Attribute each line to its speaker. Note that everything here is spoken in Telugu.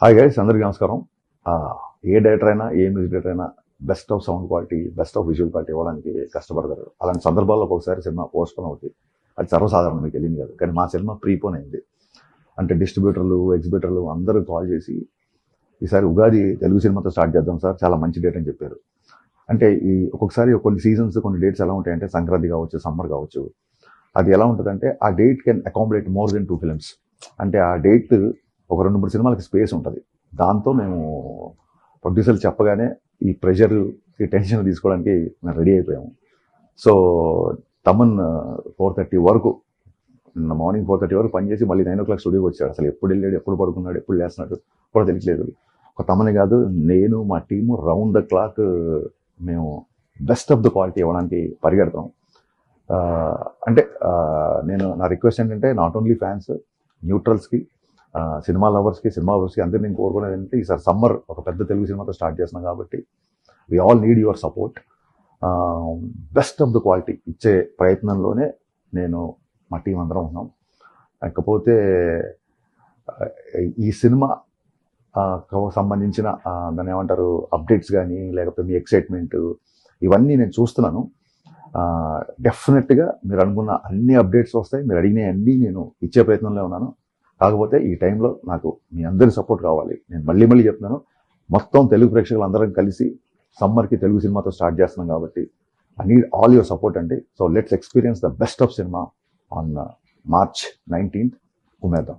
Speaker 1: హాయ్ గైస్, అందరికీ నమస్కారం. ఆ, ఏ డైరెక్టర్ అయినా, ఏ మ్యూజిక్ డైరెక్టర్ అయినా best of sound quality, best of visual quality ఇవ్వడానికి కష్టపడతారు. అలాంటి సందర్భాల్లో ఒకసారి సినిమా పోస్ట్పోన్ అవుతుంది. అది సర్వసాధారణం, మీకు తెలియదు కాదు. కానీ మా సినిమా ప్రీపోన్ అయింది. అంటే డిస్ట్రిబ్యూటర్లు, ఎగ్జిబిటర్లు అందరూ కాల్ చేసి ఈసారి ఉగాది తెలుగు సినిమాతో స్టార్ట్ చేద్దాం సార్, చాలా మంచి డేట్ అని చెప్పారు. అంటే ఈ ఒక్కొక్కసారి కొన్ని సీజన్స్, కొన్ని డేట్స్ ఎలా ఉంటాయంటే, సంక్రాంతి కావచ్చు, సమ్మర్ కావచ్చు, అది ఎలా ఉంటుందంటే ఆ date can accommodate more than 2 films. అంటే ఆ డేట్ ఒక 2-3 సినిమాలకి స్పేస్ ఉంటుంది. దాంతో మేము ప్రొడ్యూసర్లు చెప్పగానే ఈ ప్రెషర్, ఈ టెన్షన్ తీసుకోవడానికి మేము రెడీ అయిపోయాము. సో తమన్ 4:30 వరకు, నిన్న మార్నింగ్ 4:30 వరకు పనిచేసి మళ్ళీ 9 o'clock స్టూడియోకి వచ్చాడు. అసలు ఎప్పుడు వెళ్ళాడు, ఎప్పుడు పడుకున్నాడు, ఎప్పుడు లేస్తున్నాడు కూడా తెలియట్లేదు. ఒక తమని కాదు, నేను మా టీము రౌండ్ ద క్లాక్ మేము బెస్ట్ ఆఫ్ ద క్వాలిటీ ఇవ్వడానికి పరిగెడతాం. అంటే నా రిక్వెస్ట్ ఏంటంటే, నాట్ ఓన్లీ ఫ్యాన్స్, న్యూట్రల్స్కి, సినిమా లవర్స్కి అందరినీ నేను కోరుకునేది ఏంటంటే, ఈసారి సమ్మర్ ఒక పెద్ద తెలుగు సినిమాతో స్టార్ట్ చేస్తున్నాం కాబట్టి we all need your support. Best of the quality ఇచ్చే ప్రయత్నంలోనే నేను, మా టీం అందరం ఉన్నాం. లేకపోతే ఈ సినిమా సంబంధించిన దాన్ని ఏమంటారు, అప్డేట్స్ కానీ, లేకపోతే మీ ఎక్సైట్మెంట్, ఇవన్నీ నేను చూస్తున్నాను. డెఫినెట్గా మీరు అనుకున్న అన్ని అప్డేట్స్ వస్తాయి. మీరు అడిగిన అన్నీ నేను ఇచ్చే ప్రయత్నంలో ఉన్నాను. కాకపోతే ఈ టైంలో నాకు మీ అందరి సపోర్ట్ కావాలి. నేను మళ్ళీ చెప్తున్నాను, మొత్తం తెలుగు ప్రేక్షకులు అందరం కలిసి సమ్మర్కి తెలుగు సినిమాతో స్టార్ట్ చేస్తున్నాం కాబట్టి I need all your support అండి. So let's experience the best of cinema on March 19th. ఉమేద్దాం.